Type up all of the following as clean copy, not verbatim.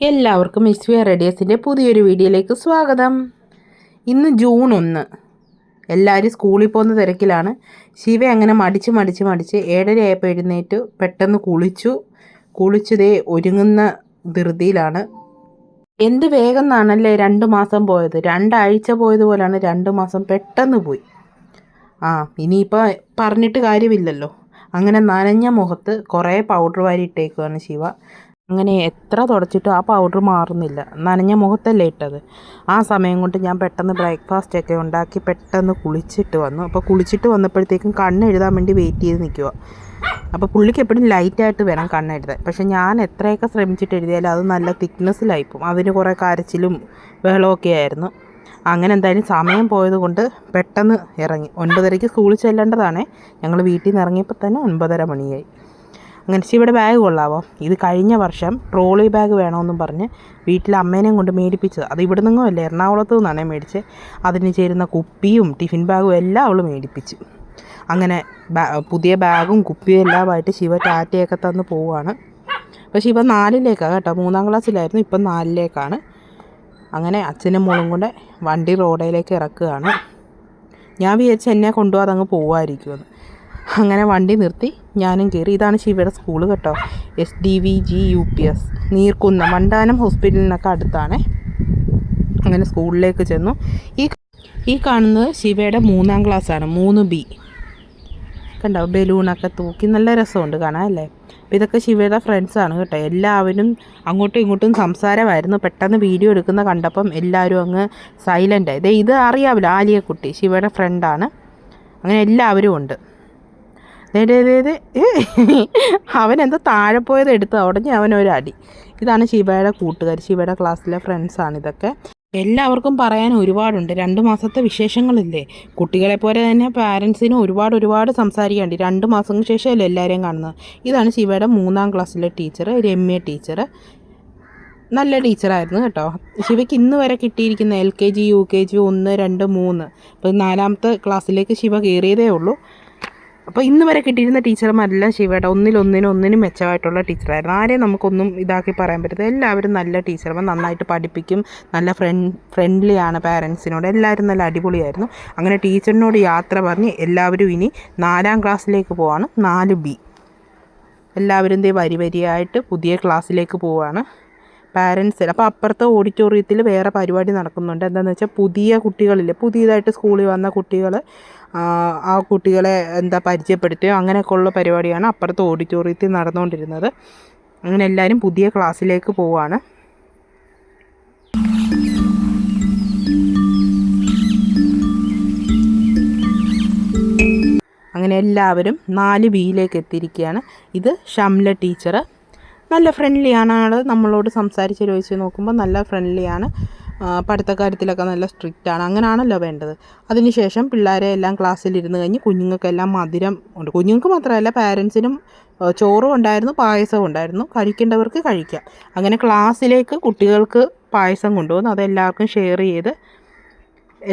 എല്ലാവർക്കും മിസ്വിയർ റേഡിയസിൻ്റെ പുതിയൊരു വീഡിയോയിലേക്ക് സ്വാഗതം. ഇന്ന് ജൂൺ 1. എല്ലാവരും സ്കൂളിൽ പോകുന്ന തിരക്കിലാണ്. ശിവ അങ്ങനെ മടിച്ച് 7:30 ആയപ്പോൾ എഴുന്നേറ്റ് പെട്ടെന്ന് കുളിച്ചതേ ഒരുങ്ങുന്ന ധൃതിയിലാണ്. എന്ത് വേഗം എന്നാണല്ലേ 2 മാസം പോയത്. 2 ആഴ്ച പോയതുപോലെയാണ് 2 മാസം പെട്ടെന്ന് പോയി. ഇനിയിപ്പോൾ പറഞ്ഞിട്ട് കാര്യമില്ലല്ലോ. അങ്ങനെ നനഞ്ഞ മുഖത്ത് കുറേ പൗഡർ വാരി ഇട്ടേക്കുവാണ് ശിവ. അങ്ങനെ എത്ര തുടച്ചിട്ടും ആ പൗഡർ മാറുന്നില്ല. നനഞ്ഞ മുഖത്തല്ലേ ഇട്ടത്. ആ സമയം കൊണ്ട് ഞാൻ പെട്ടെന്ന് ബ്രേക്ക്ഫാസ്റ്റൊക്കെ ഉണ്ടാക്കി പെട്ടെന്ന് കുളിച്ചിട്ട് വന്നു. അപ്പോൾ കുളിച്ചിട്ട് വന്നപ്പോഴത്തേക്കും കണ്ണെഴുതാൻ വേണ്ടി വെയിറ്റ് ചെയ്ത് നിൽക്കുക. അപ്പോൾ പുള്ളിക്ക് എപ്പോഴും ലൈറ്റായിട്ട് വേണം കണ്ണെഴുതാൻ. പക്ഷേ ഞാൻ എത്രയൊക്കെ ശ്രമിച്ചിട്ട് എഴുതിയാലും അത് നല്ല തിക്നെസ്സിലായിപ്പോവും. അതിന് കുറേ കരച്ചിലും ബഹളമൊക്കെ ആയിരുന്നു. അങ്ങനെ എന്തായാലും സമയം പോയത് കൊണ്ട് പെട്ടെന്ന് ഇറങ്ങി. 9:30 സ്കൂളിൽ ചെല്ലേണ്ടതാണേ. ഞങ്ങൾ വീട്ടിൽ നിന്ന് ഇറങ്ങിയപ്പോൾ തന്നെ 9:30 മണിയായി. അങ്ങനെ ശിവയുടെ ബാഗ് കൊള്ളാവോ. ഇത് കഴിഞ്ഞ വർഷം ട്രോളി ബാഗ് വേണമെന്നും പറഞ്ഞ് വീട്ടിൽ അമ്മേനെയും കൊണ്ട് മേടിപ്പിച്ചത്. അത് ഇവിടെ നിന്നും അല്ലേ, എറണാകുളത്തു നിന്നാണ് മേടിച്ച്. അതിന് ചേരുന്ന കുപ്പിയും ടിഫിൻ ബാഗും എല്ലാം അവൾ മേടിപ്പിച്ചു. അങ്ങനെ പുതിയ ബാഗും കുപ്പിയും എല്ലാമായിട്ട് ശിവ ടാറ്റയൊക്കെ തന്ന് പോവുകയാണ്. അപ്പോൾ ശിവ 4ലേക്കാണ് കേട്ടോ. 3ാം ക്ലാസ്സിലായിരുന്നു, ഇപ്പം 4ലേക്കാണ്. അങ്ങനെ അച്ഛനും മോളും കൂടെ വണ്ടി റോഡിലേക്ക് ഇറക്കുകയാണ്. ഞാൻ വിചാരിച്ച് എന്നെ കൊണ്ടുപോകാതെ അങ്ങ് പോകുമായിരിക്കുമെന്ന്. അങ്ങനെ വണ്ടി നിർത്തി ഞാനും കയറി. ഇതാണ് ശിവയുടെ സ്കൂൾ കേട്ടോ. SDVG UPS നീർക്കുന്ന വണ്ടാനം ഹോസ്പിറ്റലിനൊക്കെ അടുത്താണ്. അങ്ങനെ സ്കൂളിലേക്ക് ചെന്നു. ഈ കാണുന്നത് ശിവയുടെ 3ാം ക്ലാസ്സാണ്. 3B കണ്ടോ, ബലൂണൊക്കെ തൂക്കി നല്ല രസമുണ്ട് കാണാൻ അല്ലേ. അപ്പോൾ ഇതൊക്കെ ശിവയുടെ ഫ്രണ്ട്സാണ് കേട്ടോ. എല്ലാവരും അങ്ങോട്ടും ഇങ്ങോട്ടും സംസാരമായിരുന്നു. പെട്ടെന്ന് വീഡിയോ എടുക്കുന്ന കണ്ടപ്പം എല്ലാവരും അങ്ങ് സൈലൻ്റായി. ഇത് അറിയാമല്ലോ, ആലിയക്കുട്ടി ശിവയുടെ ഫ്രണ്ടാണ്. അങ്ങനെ എല്ലാവരും ഉണ്ട്. അവനെന്തോ താഴെ പോയത് എടുത്ത് ഉടനെ അവനൊരടി. ഇതാണ് ശിവയുടെ കൂട്ടുകാർ, ശിവയുടെ ക്ലാസ്സിലെ ഫ്രണ്ട്സാണ് ഇതൊക്കെ. എല്ലാവർക്കും പറയാൻ ഒരുപാടുണ്ട്. 2 മാസത്തെ വിശേഷങ്ങളില്ലേ. കുട്ടികളെ പോലെ തന്നെ പാരൻസിനും ഒരുപാട് സംസാരിക്കാണ്ട്. 2 മാസങ്ങൾക്ക് ശേഷമല്ലേ എല്ലാവരെയും കാണുന്നത്. ഇതാണ് ശിവയുടെ 3ാം ക്ലാസ്സിലെ ടീച്ചർ, രമ്യ ടീച്ചർ. നല്ല ടീച്ചറായിരുന്നു കേട്ടോ. ശിവയ്ക്ക് ഇന്ന് വരെ കിട്ടിയിരിക്കുന്ന LKG UKG 1 2 3 അപ്പോൾ 4ാമത്തെ ക്ലാസ്സിലേക്ക് ശിവ കയറിയതേ ഉള്ളൂ. അപ്പോൾ ഇന്ന് വരെ കിട്ടിയിരുന്ന ടീച്ചർമാരെല്ലാം ശിവയുടെ ഒന്നിനും മെച്ചമായിട്ടുള്ള ടീച്ചറായിരുന്നു. ആരെയും നമുക്കൊന്നും ഇതാക്കി പറയാൻ പറ്റത്തില്ല. എല്ലാവരും നല്ല ടീച്ചർമാർ, നന്നായിട്ട് പഠിപ്പിക്കും, നല്ല ഫ്രണ്ട്ലിയാണ് പാരൻസിനോട്. എല്ലാവരും നല്ല അടിപൊളിയായിരുന്നു. അങ്ങനെ ടീച്ചറിനോട് യാത്ര പറഞ്ഞ് എല്ലാവരും ഇനി 4ാം ക്ലാസ്സിലേക്ക് പോവാണ്. 4B എല്ലാവരും വരിയായിട്ട് പുതിയ ക്ലാസ്സിലേക്ക് പോവുകയാണ് പാരൻസ്. അപ്പോൾ അപ്പുറത്തെ ഓഡിറ്റോറിയത്തിൽ വേറെ പരിപാടി നടക്കുന്നുണ്ട്. എന്താണെന്ന് വെച്ചാൽ പുതിയ കുട്ടികളില്ലേ, പുതിയതായിട്ട് സ്കൂളിൽ വന്ന കുട്ടികൾ, ആ കുട്ടികളെ പരിചയപ്പെടുത്തുകയോ അങ്ങനെയൊക്കെ ഉള്ള പരിപാടിയാണ് അപ്പുറത്തെ ഓഡിറ്റോറിയത്തിൽ നടന്നുകൊണ്ടിരുന്നത്. അങ്ങനെ എല്ലാവരും പുതിയ ക്ലാസ്സിലേക്ക് പോവുകയാണ്. അങ്ങനെ എല്ലാവരും 4Bയിലേക്ക് എത്തിയിരിക്കുകയാണ്. ഇത് ഷംല ടീച്ചർ. നല്ല ഫ്രണ്ട്ലിയാണ് ആൾ. നമ്മളോട് സംസാരിച്ച് ചോദിച്ച് നോക്കുമ്പോൾ നല്ല ഫ്രണ്ട്ലിയാണ്. പഠിത്തക്കാര്യത്തിലൊക്കെ നല്ല സ്ട്രിക്റ്റാണ്. അങ്ങനെയാണല്ലോ വേണ്ടത്. അതിനുശേഷം പിള്ളേരെ എല്ലാം ക്ലാസ്സിലിരുന്ന് കഴിഞ്ഞ് കുഞ്ഞുങ്ങൾക്കെല്ലാം മധുരം ഉണ്ട്. കുഞ്ഞുങ്ങൾക്ക് മാത്രമല്ല, പാരൻസിനും ചോറും ഉണ്ടായിരുന്നു, പായസവും ഉണ്ടായിരുന്നു. കഴിക്കേണ്ടവർക്ക് കഴിക്കാം. അങ്ങനെ ക്ലാസ്സിലേക്ക് കുട്ടികൾക്ക് പായസം കൊണ്ടുവന്നു. അതെല്ലാവർക്കും ഷെയർ ചെയ്ത്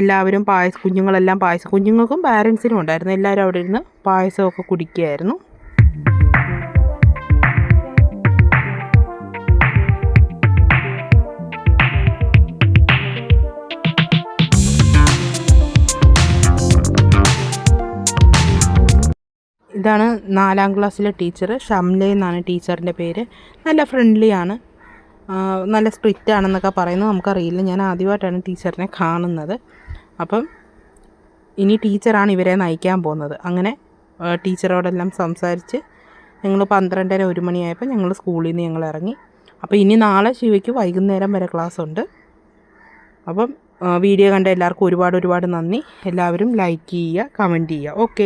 എല്ലാവരും കുഞ്ഞുങ്ങളെല്ലാം പായസം, കുഞ്ഞുങ്ങൾക്കും പാരൻസിനും ഉണ്ടായിരുന്നു. എല്ലാവരും അവിടെ ഇരുന്ന് പായസമൊക്കെ കുടിക്കുകയായിരുന്നു. ഇതാണ് 4ാം ക്ലാസ്സിലെ ടീച്ചർ, ഷംല എന്നാണ് ടീച്ചറിൻ്റെ പേര്. നല്ല ഫ്രണ്ട്ലിയാണ്, നല്ല സ്ട്രിക്റ്റ് ആണെന്നൊക്കെ പറയുന്നത് നമുക്കറിയില്ല. ഞാൻ ആദ്യമായിട്ടാണ് ടീച്ചറിനെ കാണുന്നത്. അപ്പം ഇനി ടീച്ചറാണ് ഇവരെ നയിക്കാൻ പോകുന്നത്. അങ്ങനെ ടീച്ചറോടെല്ലാം സംസാരിച്ച് ഞങ്ങൾ 12:30 1 മണിയായപ്പോൾ ഞങ്ങൾ സ്കൂളിൽ നിന്ന് ഞങ്ങൾ ഇറങ്ങി. അപ്പോൾ ഇനി നാളെ ശിവയ്ക്ക് വൈകുന്നേരം വരെ ക്ലാസ് ഉണ്ട്. അപ്പം വീഡിയോ കണ്ട എല്ലാവർക്കും ഒരുപാട് നന്ദി. എല്ലാവരും ലൈക്ക് ചെയ്യുക, കമൻറ്റ് ചെയ്യുക. ഓക്കെ.